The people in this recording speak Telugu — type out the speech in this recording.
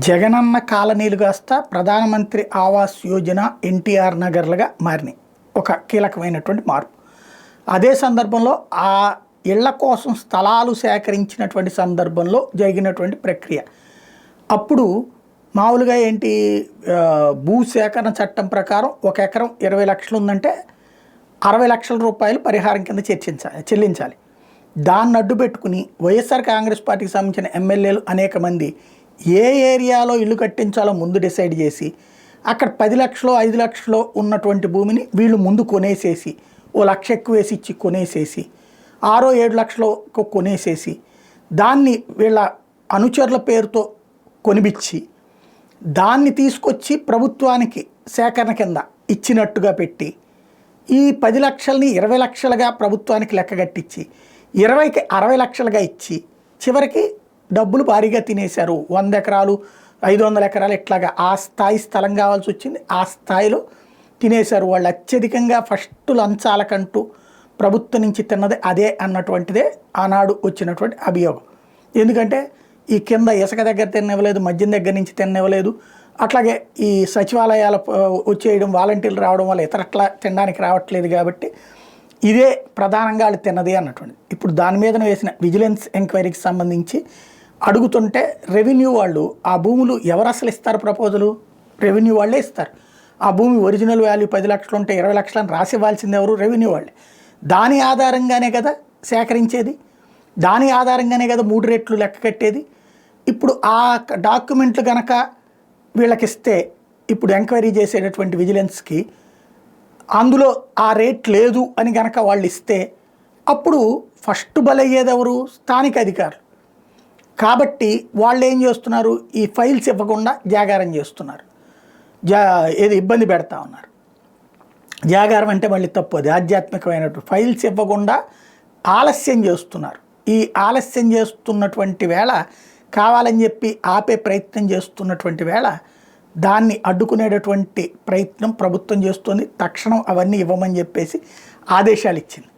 జగనన్న కాలనీలు కాస్త ప్రధానమంత్రి ఆవాస్ యోజన ఎన్టీఆర్ నగర్లుగా మారినాయి. ఒక కీలకమైనటువంటి మార్పు. అదే సందర్భంలో ఆ ఇళ్ల కోసం స్థలాలు సేకరించినటువంటి సందర్భంలో జరిగినటువంటి ప్రక్రియ. అప్పుడు మామూలుగా ఏంటి, భూసేకరణ చట్టం ప్రకారం ఒక ఎకరం 20 లక్షలు ఉందంటే 60 లక్షల రూపాయలు పరిహారం కింద చెల్లించాలి. దాన్ని అడ్డు పెట్టుకుని వైఎస్ఆర్ కాంగ్రెస్ పార్టీకి సంబంధించిన ఎమ్మెల్యేలు అనేక మంది ఏ ఏరియాలో ఇల్లు కట్టించాలో ముందు డిసైడ్ చేసి అక్కడ 10 లక్షలు 5 లక్షలు ఉన్నటువంటి భూమిని వీళ్ళు ముందు కొనేసేసి 1 లక్ష ఎక్కువ వేసి ఇచ్చి కొనేసేసి 6-7 లక్షలు కొనేసేసి దాన్ని వీళ్ళ అనుచరుల పేరుతో కొనిపించి దాన్ని తీసుకొచ్చి ప్రభుత్వానికి సేకరణ కింద ఇచ్చినట్టుగా పెట్టి ఈ 10 లక్షల్ని 20 లక్షలుగా ప్రభుత్వానికి లెక్కగట్టించి 20కి 60 లక్షలుగా ఇచ్చి చివరికి డబ్బులు భారీగా తినేశారు. 100 ఎకరాలు 500 ఎకరాలు ఇట్లాగా ఆ స్థాయి స్థలం కావాల్సి వచ్చింది. ఆ స్థాయిలో తినేశారు. వాళ్ళు అత్యధికంగా ఫస్ట్ లంచాలకంటూ ప్రభుత్వం నుంచి తిన్నది అదే అన్నటువంటిదే ఆనాడు వచ్చినటువంటి అభియోగం. ఎందుకంటే ఈ కింద ఇసుక దగ్గర తిననివ్వలేదు, మద్యం దగ్గర నుంచి తిననివ్వలేదు, అట్లాగే ఈ సచివాలయాల వచ్చేయడం, వాలంటీర్లు రావడం వల్ల ఇతరట్లా తినడానికి రావట్లేదు. కాబట్టి ఇదే ప్రధానంగా వాళ్ళు తిన్నది అన్నటువంటిది. ఇప్పుడు దాని మీద వేసిన విజిలెన్స్ ఎంక్వైరీకి సంబంధించి అడుగుతుంటే రెవెన్యూ వాళ్ళు ఆ భూములు ఎవరు అసలు ఇస్తారు, ప్రపోజలు రెవెన్యూ వాళ్ళే ఇస్తారు. ఆ భూమి ఒరిజినల్ వాల్యూ 10 లక్షలు ఉంటే 20 లక్షలను రాసి ఇవ్వాల్సింది ఎవరు, రెవెన్యూ వాళ్ళే. దాని ఆధారంగానే కదా సేకరించేది, దాని ఆధారంగానే కదా 3 రేట్లు లెక్క కట్టేది. ఇప్పుడు ఆ డాక్యుమెంట్లు కనుక వీళ్ళకిస్తే ఇప్పుడు ఎంక్వైరీ చేసేటటువంటి విజిలెన్స్కి అందులో ఆ రేట్ లేదు అని కనుక వాళ్ళు ఇస్తే అప్పుడు ఫస్ట్ బలయ్యేది ఎవరు, స్థానిక అధికారులు. కాబట్టి వాళ్ళు ఏం చేస్తున్నారు, ఈ ఫైల్స్ ఇవ్వకుండా జాగారం చేస్తున్నారు, ఏది ఇబ్బంది పెడతా ఉన్నారు. జాగారం అంటే మళ్ళీ తప్పు, అది ఆధ్యాత్మికమైనటువంటి. ఫైల్స్ ఇవ్వకుండా ఆలస్యం చేస్తున్నారు. ఈ ఆలస్యం చేస్తున్నటువంటి వేళ కావాలని చెప్పి ఆపే ప్రయత్నం చేస్తున్నటువంటి వేళ దాన్ని అడ్డుకునేటటువంటి ప్రయత్నం ప్రభుత్వం చేస్తుంది. తక్షణం అవన్నీ ఇవ్వమని చెప్పేసి ఆదేశాలు ఇచ్చింది.